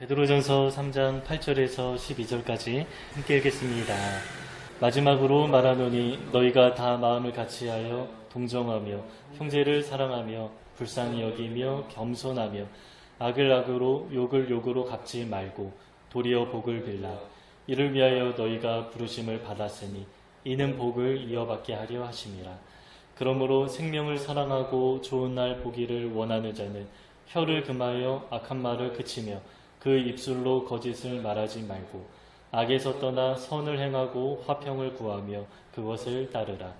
베드로전서 3장 8절에서 12절까지 함께 읽겠습니다. 마지막으로 말하노니 너희가 다 마음을 같이하여 동정하며 형제를 사랑하며 불쌍히 여기며 겸손하며 악을 악으로 욕을 욕으로 갚지 말고 도리어 복을 빌라. 이를 위하여 너희가 부르심을 받았으니 이는 복을 이어받게 하려 하심이라. 그러므로 생명을 사랑하고 좋은 날 보기를 원하는 자는 혀를 금하여 악한 말을 그치며 그 입술로 거짓을 말하지 말고 악에서 떠나 선을 행하고 화평을 구하며 그것을 따르라.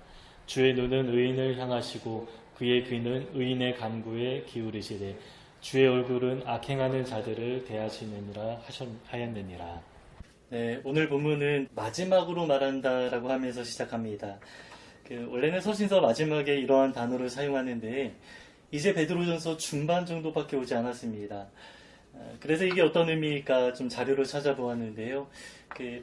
주의 눈은 의인을 향하시고 그의 귀는 의인의 간구에 기울이시되 주의 얼굴은 악행하는 자들을 대하시느니라 하였느니라. 네, 오늘 본문은 마지막으로 말한다라고 하면서 시작합니다. 원래는 서신서 마지막에 이러한 단어를 사용하는데 이제 베드로전서 중반 정도밖에 오지 않았습니다. 그래서 이게 어떤 의미일까 좀 자료를 찾아보았는데요.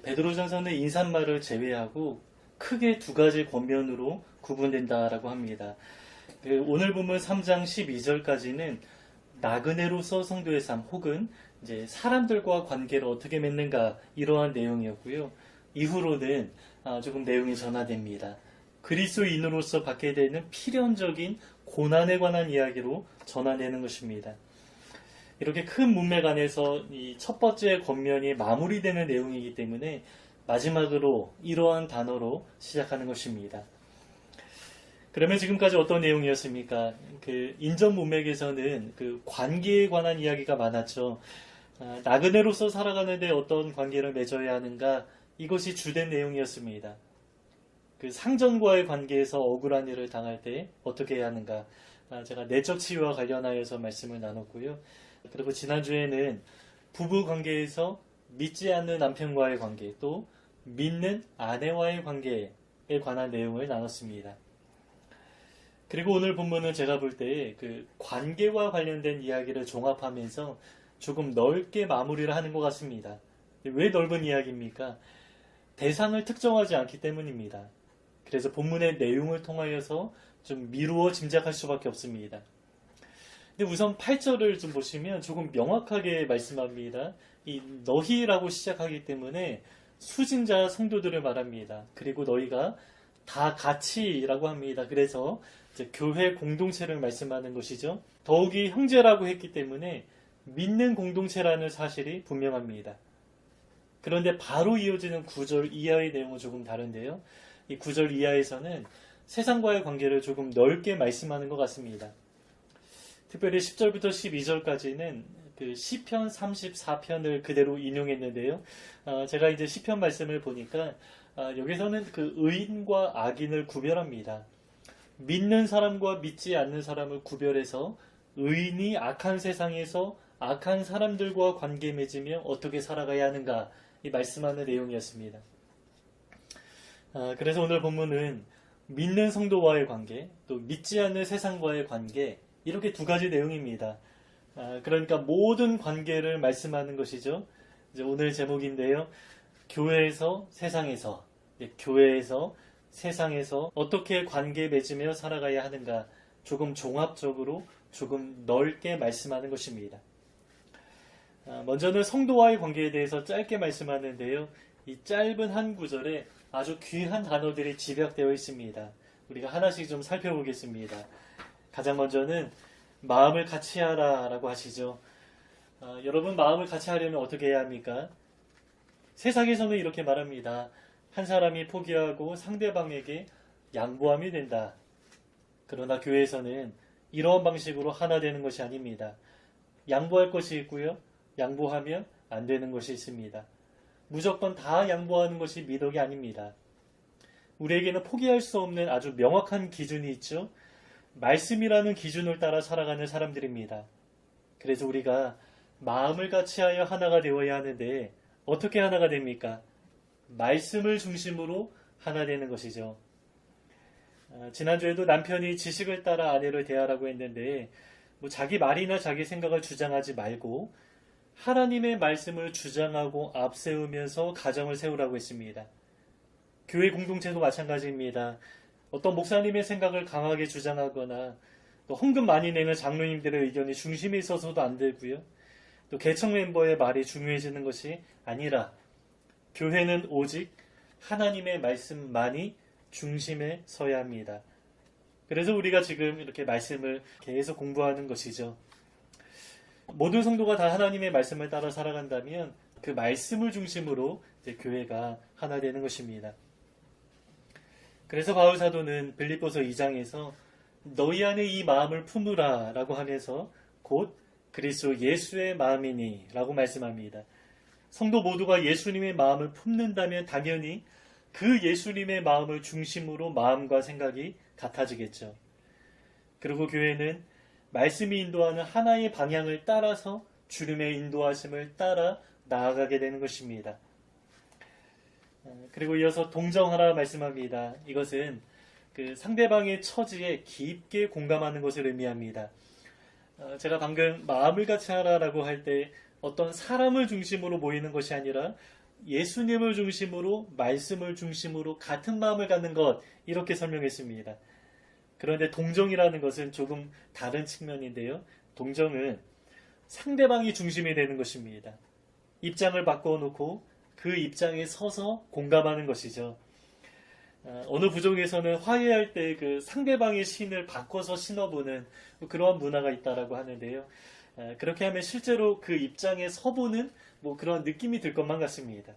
베드로전서는 인사말을 제외하고 크게 두 가지 권면으로 구분된다라고 합니다. 오늘 보면 3장 12절까지는 나그네로서 성도의 삶 혹은 이제 사람들과 관계를 어떻게 맺는가 이러한 내용이었고요. 이후로는 조금 내용이 전환됩니다. 그리스도인으로서 받게 되는 필연적인 고난에 관한 이야기로 전환되는 것입니다. 이렇게 큰 문맥 안에서 이 첫 번째 권면이 마무리되는 내용이기 때문에 마지막으로 이러한 단어로 시작하는 것입니다. 그러면 지금까지 어떤 내용이었습니까? 인전 문맥에서는 관계에 관한 이야기가 많았죠. 나그네로서 살아가는데 어떤 관계를 맺어야 하는가, 이것이 주된 내용이었습니다. 상전과의 관계에서 억울한 일을 당할 때 어떻게 해야 하는가, 제가 내적 치유와 관련하여서 말씀을 나눴고요. 그리고 지난주에는 부부 관계에서 믿지 않는 남편과의 관계, 또 믿는 아내와의 관계에 관한 내용을 나눴습니다. 그리고 오늘 본문은 제가 볼 때 관계와 관련된 이야기를 종합하면서 조금 넓게 마무리를 하는 것 같습니다. 왜 넓은 이야기입니까? 대상을 특정하지 않기 때문입니다. 그래서 본문의 내용을 통하여서 좀 미루어 짐작할 수밖에 없습니다. 근데 우선 8절을 좀 보시면 조금 명확하게 말씀합니다. 이 너희라고 시작하기 때문에 수진자 성도들을 말합니다. 그리고 너희가 다 같이라고 합니다. 그래서 이제 교회 공동체를 말씀하는 것이죠. 더욱이 형제라고 했기 때문에 믿는 공동체라는 사실이 분명합니다. 그런데 바로 이어지는 9절 이하의 내용은 조금 다른데요. 이 9절 이하에서는 세상과의 관계를 조금 넓게 말씀하는 것 같습니다. 특별히 10절부터 12절까지는 시편 34편을 그대로 인용했는데요. 제가 이제 시편 말씀을 보니까 여기서는 의인과 악인을 구별합니다. 믿는 사람과 믿지 않는 사람을 구별해서 의인이 악한 세상에서 악한 사람들과 관계 맺으며 어떻게 살아가야 하는가 이 말씀하는 내용이었습니다. 그래서 오늘 본문은 믿는 성도와의 관계, 또 믿지 않는 세상과의 관계, 이렇게 두 가지 내용입니다. 그러니까 모든 관계를 말씀하는 것이죠. 이제 오늘 제목인데요. 교회에서 세상에서, 교회에서 세상에서 어떻게 관계 맺으며 살아가야 하는가 조금 종합적으로 조금 넓게 말씀하는 것입니다. 먼저는 성도와의 관계에 대해서 짧게 말씀하는데요. 이 짧은 한 구절에 아주 귀한 단어들이 집약되어 있습니다. 우리가 하나씩 좀 살펴보겠습니다. 가장 먼저는 마음을 같이 하라 라고 하시죠. 여러분, 마음을 같이 하려면 어떻게 해야 합니까? 세상에서는 이렇게 말합니다. 한 사람이 포기하고 상대방에게 양보하면 된다. 그러나 교회에서는 이러한 방식으로 하나 되는 것이 아닙니다. 양보할 것이 있고요. 양보하면 안 되는 것이 있습니다. 무조건 다 양보하는 것이 미덕이 아닙니다. 우리에게는 포기할 수 없는 아주 명확한 기준이 있죠. 말씀이라는 기준을 따라 살아가는 사람들입니다. 그래서 우리가 마음을 같이하여 하나가 되어야 하는데 어떻게 하나가 됩니까? 말씀을 중심으로 하나 되는 것이죠. 지난주에도 남편이 지식을 따라 아내를 대하라고 했는데 자기 말이나 자기 생각을 주장하지 말고 하나님의 말씀을 주장하고 앞세우면서 가정을 세우라고 했습니다. 교회 공동체도 마찬가지입니다. 어떤 목사님의 생각을 강하게 주장하거나 또 헌금 많이 내는 장로님들의 의견이 중심에 있어서도 안 되고요. 또 개척 멤버의 말이 중요해지는 것이 아니라 교회는 오직 하나님의 말씀만이 중심에 서야 합니다. 그래서 우리가 지금 이렇게 말씀을 계속 공부하는 것이죠. 모든 성도가 다 하나님의 말씀을 따라 살아간다면 그 말씀을 중심으로 이제 교회가 하나 되는 것입니다. 그래서 바울 사도는 빌립보서 2장에서 너희 안에 이 마음을 품으라 라고 하면서 곧 그리스도 예수의 마음이니 라고 말씀합니다. 성도 모두가 예수님의 마음을 품는다면 당연히 그 예수님의 마음을 중심으로 마음과 생각이 같아지겠죠. 그리고 교회는 말씀이 인도하는 하나의 방향을 따라서 주님의 인도하심을 따라 나아가게 되는 것입니다. 그리고 이어서 동정하라 말씀합니다. 이것은 그 상대방의 처지에 깊게 공감하는 것을 의미합니다. 제가 방금 마음을 같이 하라라고 할 때 어떤 사람을 중심으로 모이는 것이 아니라 예수님을 중심으로 말씀을 중심으로 같은 마음을 갖는 것 이렇게 설명했습니다. 그런데 동정이라는 것은 조금 다른 측면인데요. 동정은 상대방이 중심이 되는 것입니다. 입장을 바꿔놓고 그 입장에 서서 공감하는 것이죠. 어느 부족에서는 화해할 때 그 상대방의 신을 바꿔서 신어보는 그러한 문화가 있다라고 하는데요. 그렇게 하면 실제로 그 입장에 서보는 그런 느낌이 들 것만 같습니다.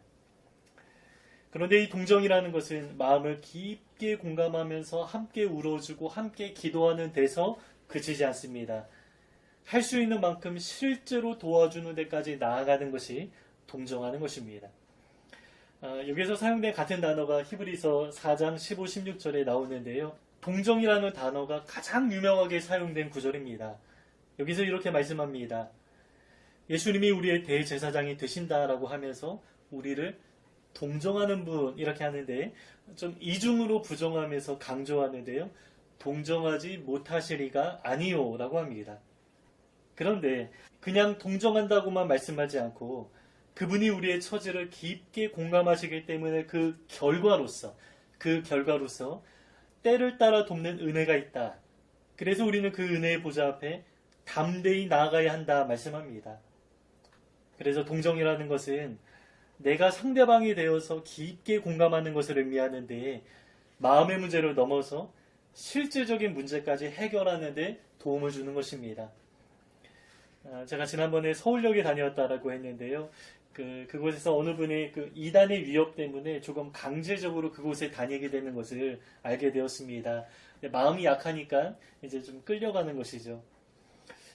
그런데 이 동정이라는 것은 마음을 깊게 공감하면서 함께 울어주고 함께 기도하는 데서 그치지 않습니다. 할 수 있는 만큼 실제로 도와주는 데까지 나아가는 것이 동정하는 것입니다. 여기서 사용된 같은 단어가 히브리서 4장 15, 16절에 나오는데요. 동정이라는 단어가 가장 유명하게 사용된 구절입니다. 여기서 이렇게 말씀합니다. 예수님이 우리의 대제사장이 되신다라고 하면서 우리를 동정하는 분 이렇게 하는데 좀 이중으로 부정하면서 강조하는데요. 동정하지 못하시리가 아니요 라고 합니다. 그런데 그냥 동정한다고만 말씀하지 않고 그분이 우리의 처지를 깊게 공감하시기 때문에 그 결과로서 때를 따라 돕는 은혜가 있다. 그래서 우리는 그 은혜의 보좌 앞에 담대히 나아가야 한다 말씀합니다. 그래서 동정이라는 것은 내가 상대방이 되어서 깊게 공감하는 것을 의미하는데 마음의 문제를 넘어서 실제적인 문제까지 해결하는 데 도움을 주는 것입니다. 제가 지난번에 서울역에 다녀왔다라고 했는데요. 그곳에서 어느 분이 그 이단의 위협 때문에 조금 강제적으로 그곳에 다니게 되는 것을 알게 되었습니다. 마음이 약하니까 이제 좀 끌려가는 것이죠.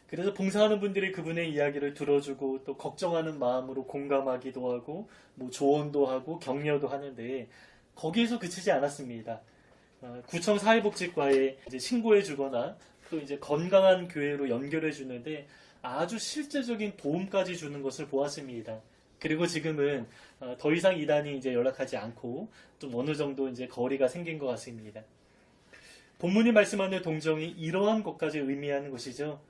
그래서 봉사하는 분들이 그분의 이야기를 들어주고 또 걱정하는 마음으로 공감하기도 하고 조언도 하고 격려도 하는데 거기에서 그치지 않았습니다. 구청 사회복지과에 이제 신고해 주거나 또 이제 건강한 교회로 연결해 주는데 아주 실제적인 도움까지 주는 것을 보았습니다. 그리고 지금은 더 이상 이단이 이제 연락하지 않고 좀 어느 정도 이제 거리가 생긴 것 같습니다. 본문이 말씀하는 동정이 이러한 것까지 의미하는 것이죠.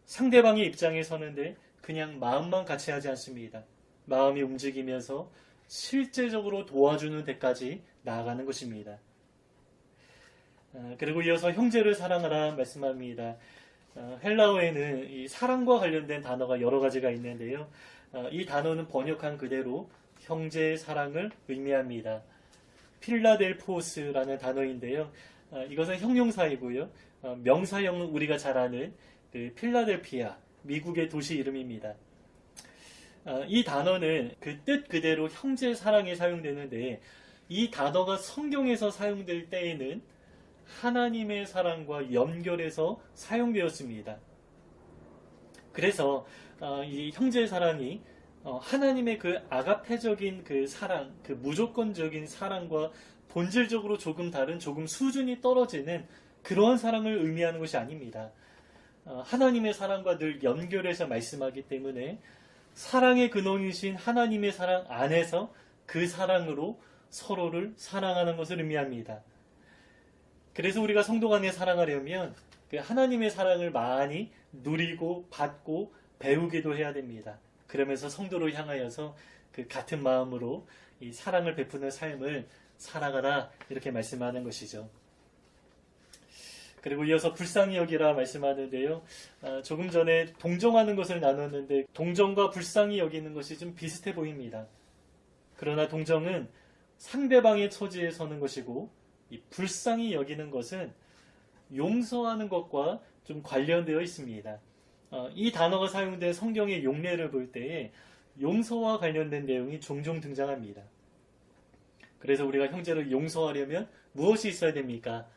상대방의 입장에 서는데 그냥 마음만 같이 하지 않습니다. 마음이 움직이면서 실제적으로 도와주는 데까지 나아가는 것입니다. 그리고 이어서 형제를 사랑하라 말씀합니다. 헬라어에는 이 사랑과 관련된 단어가 여러 가지가 있는데요. 이 단어는 번역한 그대로 형제의 사랑을 의미합니다. 필라델포스라는 단어인데요. 이것은 형용사이고요. 명사형은 우리가 잘 아는 그 필라델피아, 미국의 도시 이름입니다. 이 단어는 그 뜻 그대로 형제 사랑에 사용되는데 이 단어가 성경에서 사용될 때에는 하나님의 사랑과 연결해서 사용되었습니다. 그래서 이 형제의 사랑이 하나님의 그 아가페적인 그 사랑, 그 무조건적인 사랑과 본질적으로 조금 다른, 조금 수준이 떨어지는 그러한 사랑을 의미하는 것이 아닙니다. 하나님의 사랑과 늘 연결해서 말씀하기 때문에 사랑의 근원이신 하나님의 사랑 안에서 그 사랑으로 서로를 사랑하는 것을 의미합니다. 그래서 우리가 성도 간에 사랑하려면 그 하나님의 사랑을 많이 누리고 받고 배우기도 해야 됩니다. 그러면서 성도를 향하여서 그 같은 마음으로 이 사랑을 베푸는 삶을 살아가라 이렇게 말씀하는 것이죠. 그리고 이어서 불쌍히 여기라 말씀하는데요. 조금 전에 동정하는 것을 나눴는데 동정과 불쌍히 여기는 것이 좀 비슷해 보입니다. 그러나 동정은 상대방의 처지에 서는 것이고 이 불쌍히 여기는 것은 용서하는 것과 좀 관련되어 있습니다. 이 단어가 사용된 성경의 용례를 볼 때에 용서와 관련된 내용이 종종 등장합니다. 그래서 우리가 형제를 용서하려면 무엇이 있어야 됩니까?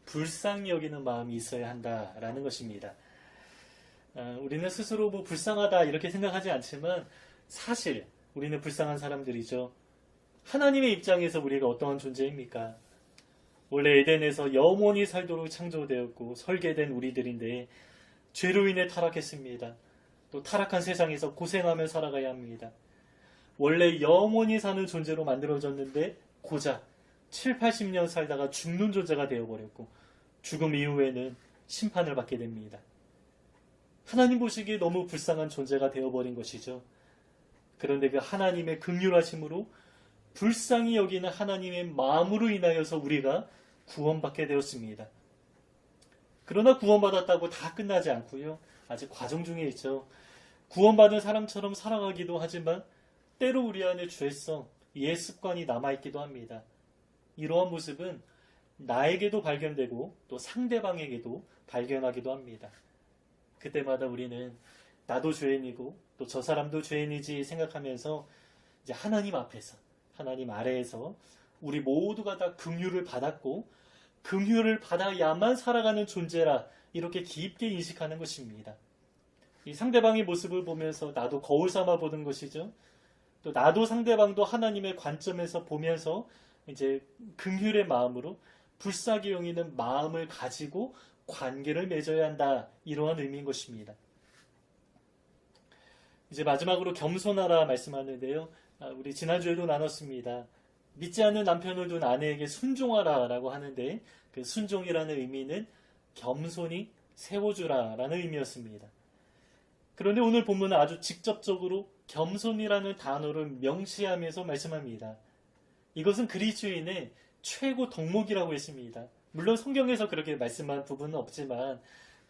불쌍히 여기는 마음이 있어야 한다라는 것입니다. 우리는 스스로 불쌍하다 이렇게 생각하지 않지만 사실 우리는 불쌍한 사람들이죠. 하나님의 입장에서 우리가 어떠한 존재입니까? 원래 에덴에서 영원히 살도록 창조되었고 설계된 우리들인데 죄로 인해 타락했습니다. 또 타락한 세상에서 고생하며 살아가야 합니다. 원래 영원히 사는 존재로 만들어졌는데 고작 7, 80년 살다가 죽는 존재가 되어버렸고 죽음 이후에는 심판을 받게 됩니다. 하나님 보시기에 너무 불쌍한 존재가 되어버린 것이죠. 그런데 그 하나님의 긍휼하심으로 불쌍히 여기는 하나님의 마음으로 인하여서 우리가 구원받게 되었습니다. 그러나 구원받았다고 다 끝나지 않고요. 아직 과정 중에 있죠. 구원받은 사람처럼 살아가기도 하지만 때로 우리 안에 죄성, 옛 습관이 남아있기도 합니다. 이러한 모습은 나에게도 발견되고 또 상대방에게도 발견하기도 합니다. 그때마다 우리는 나도 죄인이고 또 저 사람도 죄인이지 생각하면서 이제 하나님 앞에서, 하나님 아래에서 우리 모두가 다 긍휼을 받았고 긍휼을 받아야만 살아가는 존재라 이렇게 깊게 인식하는 것입니다. 이 상대방의 모습을 보면서 나도 거울 삼아 보는 것이죠. 또 나도 상대방도 하나님의 관점에서 보면서 이제 긍휼의 마음으로 불쌍히 여기는 마음을 가지고 관계를 맺어야 한다. 이러한 의미인 것입니다. 이제 마지막으로 겸손하라 말씀하는데요. 우리 지난주에도 나눴습니다. 믿지 않는 남편을 둔 아내에게 순종하라 라고 하는데 그 순종이라는 의미는 겸손히 세워주라 라는 의미였습니다. 그런데 오늘 본문은 아주 직접적으로 겸손이라는 단어를 명시하면서 말씀합니다. 이것은 그리스도인의 최고 덕목이라고 했습니다. 물론 성경에서 그렇게 말씀한 부분은 없지만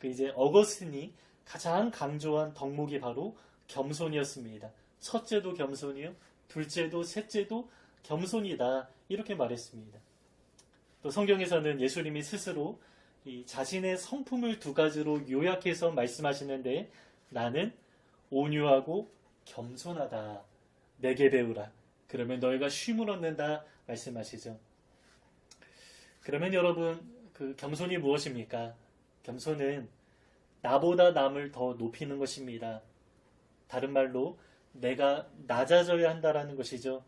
이제 어거스틴이 가장 강조한 덕목이 바로 겸손이었습니다. 첫째도 겸손이요, 둘째도 셋째도 겸손이다 이렇게 말했습니다. 또 성경에서는 예수님이 스스로 이 자신의 성품을 두 가지로 요약해서 말씀하시는데 나는 온유하고 겸손하다. 내게 배우라. 그러면 너희가 쉼을 얻는다 말씀하시죠. 그러면 여러분 그 겸손이 무엇입니까? 겸손은 나보다 남을 더 높이는 것입니다. 다른 말로 내가 낮아져야 한다라는 것이죠.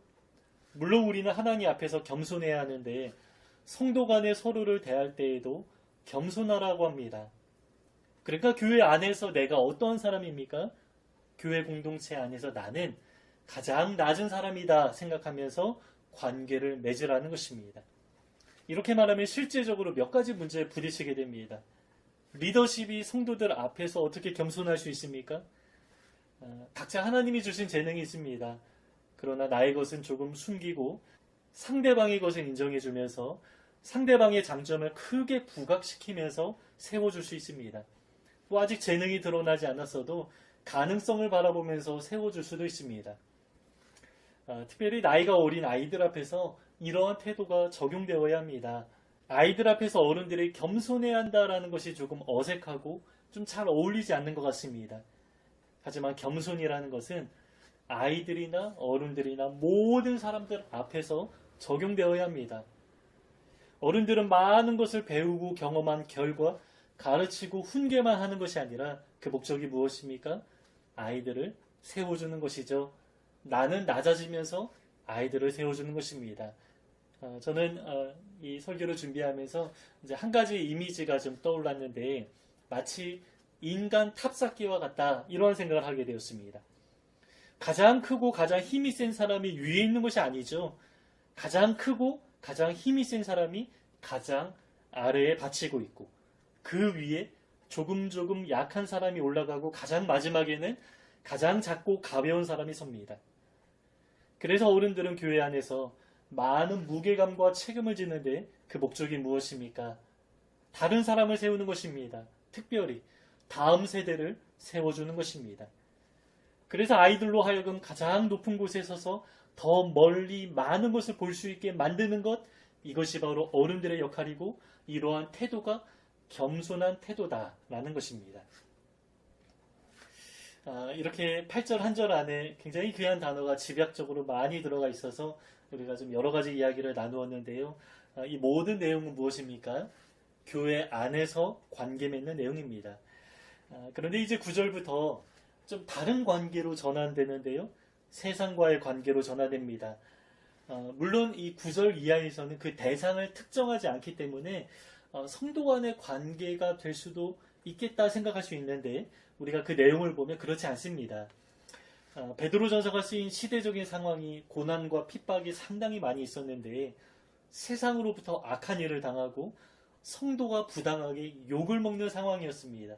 물론 우리는 하나님 앞에서 겸손해야 하는데 성도 간에 서로를 대할 때에도 겸손하라고 합니다. 그러니까 교회 안에서 내가 어떤 사람입니까? 교회 공동체 안에서 나는 가장 낮은 사람이다 생각하면서 관계를 맺으라는 것입니다. 이렇게 말하면 실제적으로 몇 가지 문제에 부딪히게 됩니다. 리더십이 성도들 앞에서 어떻게 겸손할 수 있습니까? 각자 하나님이 주신 재능이 있습니다. 그러나 나의 것은 조금 숨기고 상대방의 것을 인정해주면서 상대방의 장점을 크게 부각시키면서 세워줄 수 있습니다. 또 아직 재능이 드러나지 않았어도 가능성을 바라보면서 세워줄 수도 있습니다. 특별히 나이가 어린 아이들 앞에서 이러한 태도가 적용되어야 합니다. 아이들 앞에서 어른들이 겸손해야 한다는 것이 조금 어색하고 좀 잘 어울리지 않는 것 같습니다. 하지만 겸손이라는 것은 아이들이나 어른들이나 모든 사람들 앞에서 적용되어야 합니다. 어른들은 많은 것을 배우고 경험한 결과 가르치고 훈계만 하는 것이 아니라 그 목적이 무엇입니까? 아이들을 세워주는 것이죠. 나는 낮아지면서 아이들을 세워주는 것입니다. 저는 이 설교를 준비하면서 이제 한 가지 이미지가 좀 떠올랐는데 마치 인간 탑쌓기와 같다 이런 생각을 하게 되었습니다. 가장 크고 가장 힘이 센 사람이 위에 있는 것이 아니죠. 가장 크고 가장 힘이 센 사람이 가장 아래에 받치고 있고 그 위에 조금 약한 사람이 올라가고 가장 마지막에는 가장 작고 가벼운 사람이 섭니다. 그래서 어른들은 교회 안에서 많은 무게감과 책임을 지는데 그 목적이 무엇입니까? 다른 사람을 세우는 것입니다. 특별히 다음 세대를 세워주는 것입니다. 그래서 아이들로 하여금 가장 높은 곳에 서서 더 멀리 많은 것을 볼 수 있게 만드는 것, 이것이 바로 어른들의 역할이고 이러한 태도가 겸손한 태도다라는 것입니다. 이렇게 8절 한 절 안에 굉장히 귀한 단어가 집약적으로 많이 들어가 있어서 우리가 좀 여러 가지 이야기를 나누었는데요. 이 모든 내용은 무엇입니까? 교회 안에서 관계 맺는 내용입니다. 그런데 이제 9절부터 좀 다른 관계로 전환되는데요. 세상과의 관계로 전환됩니다. 물론 이 9절 이하에서는 그 대상을 특정하지 않기 때문에 성도 간의 관계가 될 수도 있겠다 생각할 수 있는데 우리가 그 내용을 보면 그렇지 않습니다. 베드로전서가 쓰인 시대적인 상황이 고난과 핍박이 상당히 많이 있었는데 세상으로부터 악한 일을 당하고 성도가 부당하게 욕을 먹는 상황이었습니다.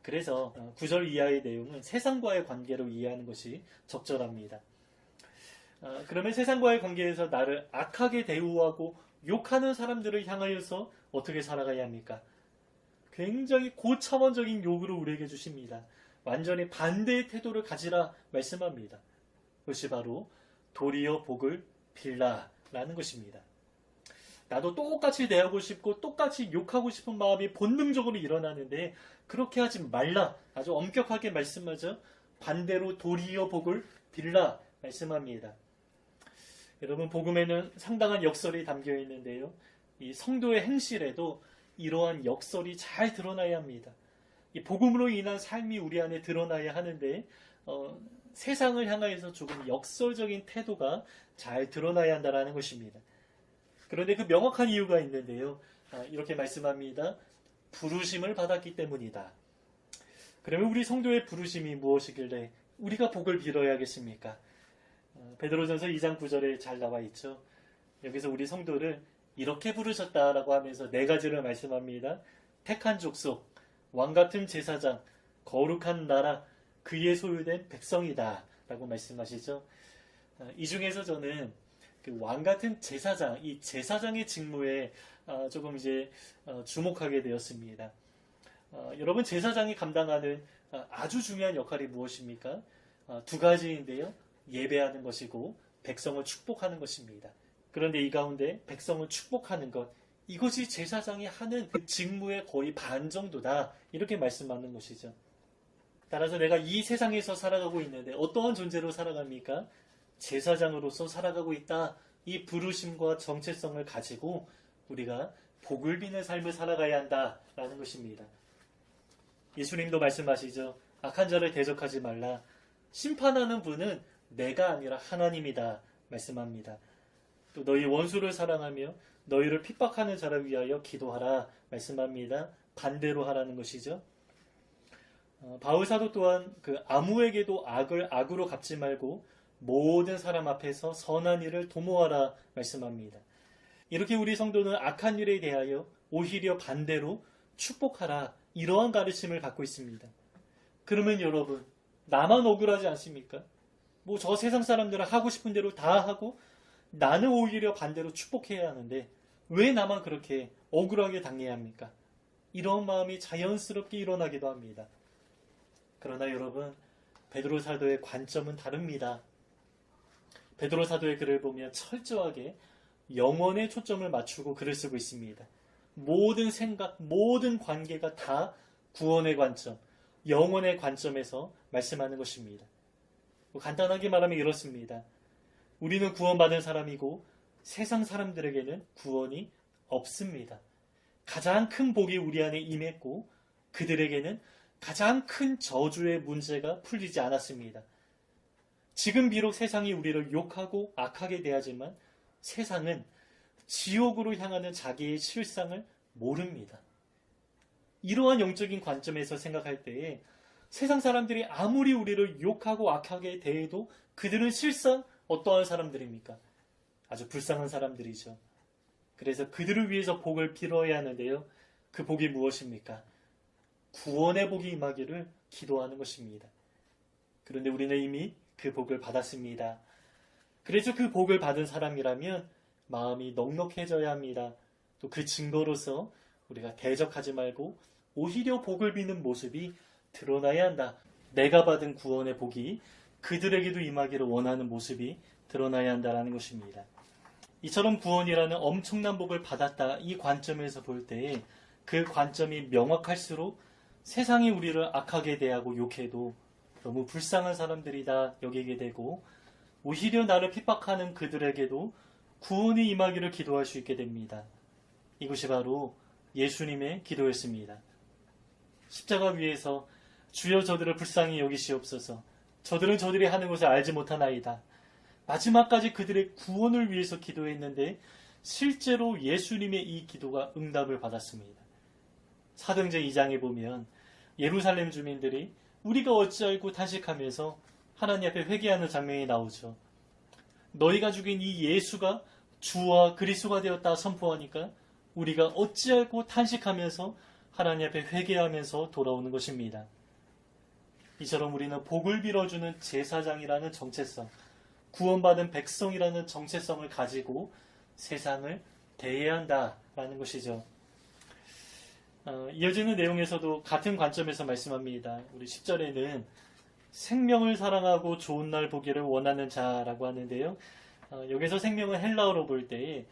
그래서 9절 이하의 내용은 세상과의 관계로 이해하는 것이 적절합니다. 그러면 세상과의 관계에서 나를 악하게 대우하고 욕하는 사람들을 향하여서 어떻게 살아가야 합니까? 굉장히 고차원적인 욕으로 우리에게 주십니다. 완전히 반대의 태도를 가지라 말씀합니다. 그것이 바로 도리어 복을 빌라라는 것입니다. 나도 똑같이 대하고 싶고 똑같이 욕하고 싶은 마음이 본능적으로 일어나는데 그렇게 하지 말라. 아주 엄격하게 말씀하죠. 반대로 도리어 복을 빌라 말씀합니다. 여러분 복음에는 상당한 역설이 담겨 있는데요. 이 성도의 행실에도 이러한 역설이 잘 드러나야 합니다. 이 복음으로 인한 삶이 우리 안에 드러나야 하는데 세상을 향하여서 조금 역설적인 태도가 잘 드러나야 한다는 것입니다. 그런데 그 명확한 이유가 있는데요. 이렇게 말씀합니다. 부르심을 받았기 때문이다. 그러면 우리 성도의 부르심이 무엇이길래 우리가 복을 빌어야겠습니까? 베드로전서 2장 9절에 잘 나와 있죠. 여기서 우리 성도를 이렇게 부르셨다라고 하면서 네 가지를 말씀합니다. 택한 족속, 왕같은 제사장, 거룩한 나라, 그의 소유된 백성이다 라고 말씀하시죠. 이 중에서 저는 그 왕같은 제사장, 이 제사장의 직무에 조금 이제 주목하게 되었습니다. 여러분 제사장이 감당하는 아주 중요한 역할이 무엇입니까? 두 가지인데요. 예배하는 것이고 백성을 축복하는 것입니다. 그런데 이 가운데 백성을 축복하는 것, 이것이 제사장이 하는 그 직무의 거의 반 정도다. 이렇게 말씀하는 것이죠. 따라서 내가 이 세상에서 살아가고 있는데 어떠한 존재로 살아갑니까? 제사장으로서 살아가고 있다. 이 부르심과 정체성을 가지고 우리가 복을 비는 삶을 살아가야 한다라는 것입니다. 예수님도 말씀하시죠. 악한 자를 대적하지 말라. 심판하는 분은 내가 아니라 하나님이다 말씀합니다. 또 너희 원수를 사랑하며 너희를 핍박하는 자를 위하여 기도하라 말씀합니다. 반대로 하라는 것이죠. 바울 사도 또한 그 아무에게도 악을 악으로 갚지 말고 모든 사람 앞에서 선한 일을 도모하라 말씀합니다. 이렇게 우리 성도는 악한 일에 대하여 오히려 반대로 축복하라, 이러한 가르침을 갖고 있습니다. 그러면 여러분, 나만 억울하지 않습니까? 뭐 저 세상 사람들은 하고 싶은 대로 다 하고 나는 오히려 반대로 축복해야 하는데 왜 나만 그렇게 억울하게 당해야 합니까? 이런 마음이 자연스럽게 일어나기도 합니다. 그러나 여러분, 베드로 사도의 관점은 다릅니다. 베드로 사도의 글을 보면 철저하게 영혼에 초점을 맞추고 글을 쓰고 있습니다. 모든 생각, 모든 관계가 다 구원의 관점, 영혼의 관점에서 말씀하는 것입니다. 간단하게 말하면 이렇습니다. 우리는 구원받은 사람이고 세상 사람들에게는 구원이 없습니다. 가장 큰 복이 우리 안에 임했고 그들에게는 가장 큰 저주의 문제가 풀리지 않았습니다. 지금 비록 세상이 우리를 욕하고 악하게 대하지만 세상은 지옥으로 향하는 자기의 실상을 모릅니다. 이러한 영적인 관점에서 생각할 때에 세상 사람들이 아무리 우리를 욕하고 악하게 대해도 그들은 실상 어떠한 사람들입니까? 아주 불쌍한 사람들이죠. 그래서 그들을 위해서 복을 빌어야 하는데요. 그 복이 무엇입니까? 구원의 복이 임하기를 기도하는 것입니다. 그런데 우리는 이미 그 복을 받았습니다. 그래서 그 복을 받은 사람이라면 마음이 넉넉해져야 합니다. 또 그 증거로서 우리가 대적하지 말고 오히려 복을 비는 모습이 드러나야 한다. 내가 받은 구원의 복이 그들에게도 임하기를 원하는 모습이 드러나야 한다는 것입니다. 이처럼 구원이라는 엄청난 복을 받았다, 이 관점에서 볼 때 그 관점이 명확할수록 세상이 우리를 악하게 대하고 욕해도 너무 불쌍한 사람들이다 여기게 되고, 오히려 나를 핍박하는 그들에게도 구원이 임하기를 기도할 수 있게 됩니다. 이것이 바로 예수님의 기도였습니다. 십자가 위에서 주여 저들을 불쌍히 여기시옵소서. 저들은 저들이 하는 것을 알지 못하나이다. 마지막까지 그들의 구원을 위해서 기도했는데 실제로 예수님의 이 기도가 응답을 받았습니다. 사도행전 2장에 보면 예루살렘 주민들이 우리가 어찌 알고 탄식하면서 하나님 앞에 회개하는 장면이 나오죠. 너희가 죽인 이 예수가 주와 그리스도가 되었다 선포하니까 우리가 어찌 알고 탄식하면서 하나님 앞에 회개하면서 돌아오는 것입니다. 이처럼 우리는 복을 빌어주는 제사장이라는 정체성, 구원받은 백성이라는 정체성을 가지고 세상을 대해야 한다라는 것이죠. 이어지는 내용에서도 같은 관점에서 말씀합니다. 우리 10절에는 생명을 사랑하고 좋은 날 보기를 원하는 자라고 하는데요. 여기서 생명은 헬라어로 볼 때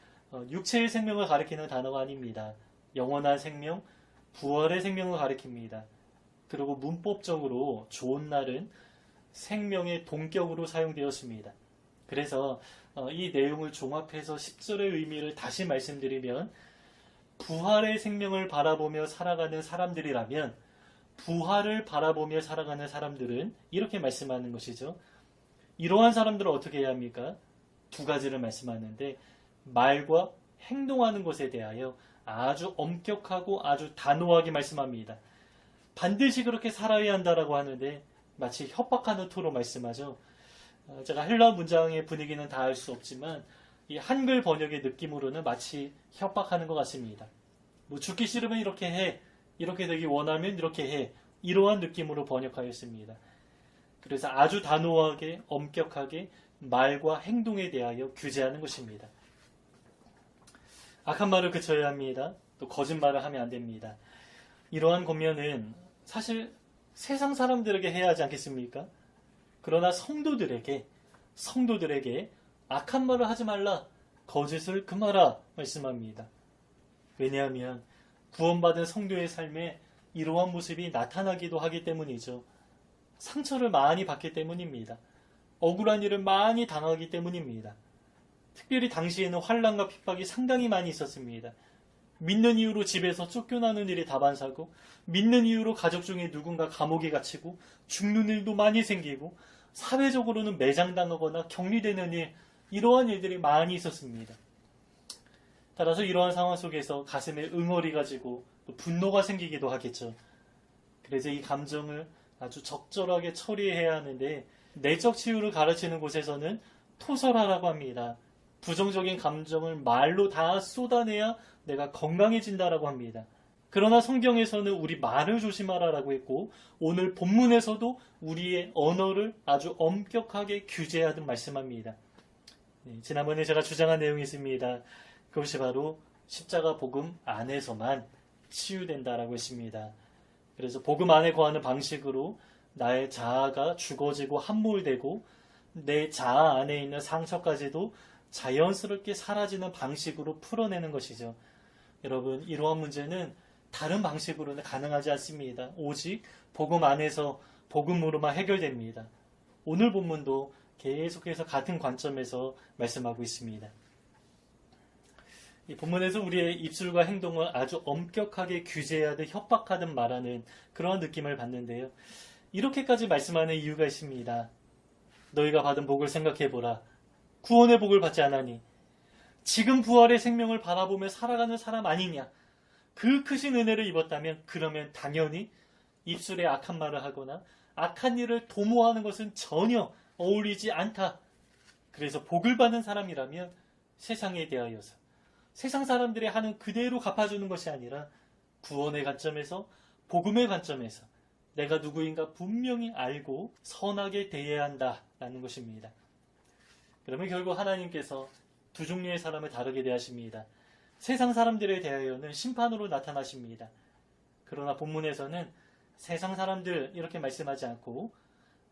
육체의 생명을 가리키는 단어가 아닙니다. 영원한 생명, 부활의 생명을 가리킵니다. 그리고 문법적으로 좋은 날은 생명의 동격으로 사용되었습니다. 그래서 이 내용을 종합해서 10절의 의미를 다시 말씀드리면, 부활의 생명을 바라보며 살아가는 사람들이라면 부활을 바라보며 살아가는 사람들은 이렇게 말씀하는 것이죠. 이러한 사람들은 어떻게 해야 합니까? 두 가지를 말씀하는데, 말과 행동하는 것에 대하여 아주 엄격하고 아주 단호하게 말씀합니다. 반드시 그렇게 살아야 한다라고 하는데 마치 협박하는 토로 말씀하죠. 제가 헬라 문장의 분위기는 다 알 수 없지만 이 한글 번역의 느낌으로는 마치 협박하는 것 같습니다. 뭐 죽기 싫으면 이렇게 해, 이렇게 되기 원하면 이렇게 해, 이러한 느낌으로 번역하였습니다. 그래서 아주 단호하게 엄격하게 말과 행동에 대하여 규제하는 것입니다. 악한 말을 그쳐야 합니다. 또 거짓말을 하면 안 됩니다. 이러한 권면은 사실 세상 사람들에게 해야 하지 않겠습니까? 그러나 성도들에게 악한 말을 하지 말라, 거짓을 금하라 말씀합니다. 왜냐하면 구원받은 성도의 삶에 이러한 모습이 나타나기도 하기 때문이죠. 상처를 많이 받기 때문입니다. 억울한 일을 많이 당하기 때문입니다. 특별히 당시에는 환난과 핍박이 상당히 많이 있었습니다. 믿는 이유로 집에서 쫓겨나는 일이 다반사고, 믿는 이유로 가족 중에 누군가 감옥에 갇히고 죽는 일도 많이 생기고, 사회적으로는 매장당하거나 격리되는 일, 이러한 일들이 많이 있었습니다. 따라서 이러한 상황 속에서 가슴에 응어리가 지고 또 분노가 생기기도 하겠죠. 그래서 이 감정을 아주 적절하게 처리해야 하는데, 내적 치유를 가르치는 곳에서는 토설하라고 합니다. 부정적인 감정을 말로 다 쏟아내야 내가 건강해진다라고 합니다. 그러나 성경에서는 우리 말을 조심하라라고 했고, 오늘 본문에서도 우리의 언어를 아주 엄격하게 규제하듯 말씀합니다. 지난번에 제가 주장한 내용이 있습니다. 그것이 바로 십자가 복음 안에서만 치유된다라고 했습니다. 그래서 복음 안에 거하는 방식으로 나의 자아가 죽어지고 함몰되고 내 자아 안에 있는 상처까지도 자연스럽게 사라지는 방식으로 풀어내는 것이죠. 여러분, 이러한 문제는 다른 방식으로는 가능하지 않습니다. 오직 복음 안에서 복음으로만 해결됩니다. 오늘 본문도 계속해서 같은 관점에서 말씀하고 있습니다. 이 본문에서 우리의 입술과 행동을 아주 엄격하게 규제하듯 협박하듯 말하는 그런 느낌을 받는데요. 이렇게까지 말씀하는 이유가 있습니다. 너희가 받은 복을 생각해보라. 구원의 복을 받지 않았니? 지금 부활의 생명을 바라보며 살아가는 사람 아니냐? 그 크신 은혜를 입었다면 그러면 당연히 입술에 악한 말을 하거나 악한 일을 도모하는 것은 전혀 어울리지 않다. 그래서 복을 받는 사람이라면 세상에 대하여서 세상 사람들이 하는 그대로 갚아주는 것이 아니라 구원의 관점에서, 복음의 관점에서 내가 누구인가 분명히 알고 선하게 대해야 한다라는 것입니다. 그러면 결국 하나님께서 두 종류의 사람을 다르게 대하십니다. 세상 사람들에 대하여는 심판으로 나타나십니다. 그러나 본문에서는 세상 사람들 이렇게 말씀하지 않고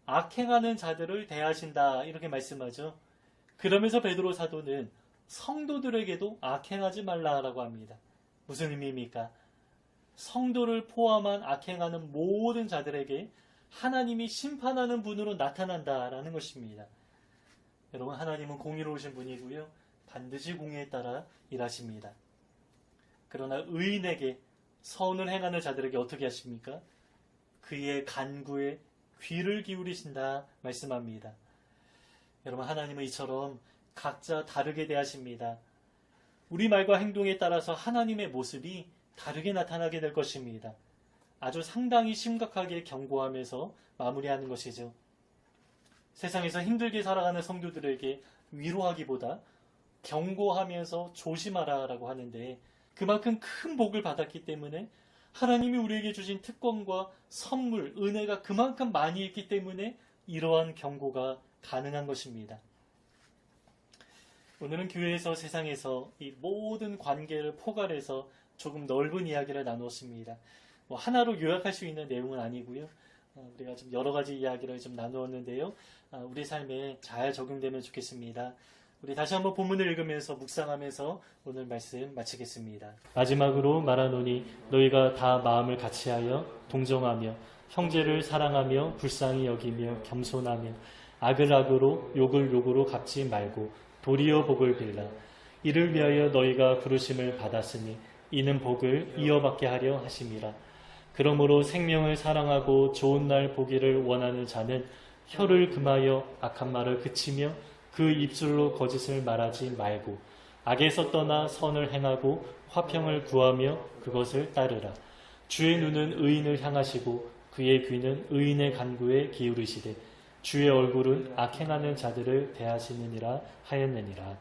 악행하는 자들을 대하신다 이렇게 말씀하죠. 그러면서 베드로 사도는 성도들에게도 악행하지 말라라고 합니다. 무슨 의미입니까? 성도를 포함한 악행하는 모든 자들에게 하나님이 심판하는 분으로 나타난다라는 것입니다. 여러분, 하나님은 공의로우신 분이고요. 반드시 공의에 따라 일하십니다. 그러나 의인에게 선을 행하는 자들에게 어떻게 하십니까? 그의 간구에 귀를 기울이신다 말씀합니다. 여러분, 하나님은 이처럼 각자 다르게 대하십니다. 우리 말과 행동에 따라서 하나님의 모습이 다르게 나타나게 될 것입니다. 아주 상당히 심각하게 경고하면서 마무리하는 것이죠. 세상에서 힘들게 살아가는 성도들에게 위로하기보다 경고하면서 조심하라 라고 하는데, 그만큼 큰 복을 받았기 때문에 하나님이 우리에게 주신 특권과 선물, 은혜가 그만큼 많이 있기 때문에 이러한 경고가 가능한 것입니다. 오늘은 교회에서 세상에서 이 모든 관계를 포괄해서 조금 넓은 이야기를 나누었습니다. 하나로 요약할 수 있는 내용은 아니고요. 우리가 좀 여러 가지 이야기를 좀 나누었는데요. 우리 삶에 잘 적용되면 좋겠습니다. 우리 다시 한번 본문을 읽으면서 묵상하면서 오늘 말씀 마치겠습니다. 마지막으로 말하노니 너희가 다 마음을 같이하여 동정하며 형제를 사랑하며 불쌍히 여기며 겸손하며 악을 악으로 욕을 욕으로 갚지 말고 도리어 복을 빌라. 이를 위하여 너희가 부르심을 받았으니 이는 복을 이어받게 하려 하심이라. 그러므로 생명을 사랑하고 좋은 날 보기를 원하는 자는 혀를 금하여 악한 말을 그치며 그 입술로 거짓을 말하지 말고 악에서 떠나 선을 행하고 화평을 구하며 그것을 따르라. 주의 눈은 의인을 향하시고 그의 귀는 의인의 간구에 기울이시되 주의 얼굴은 악행하는 자들을 대하시느니라 하였느니라.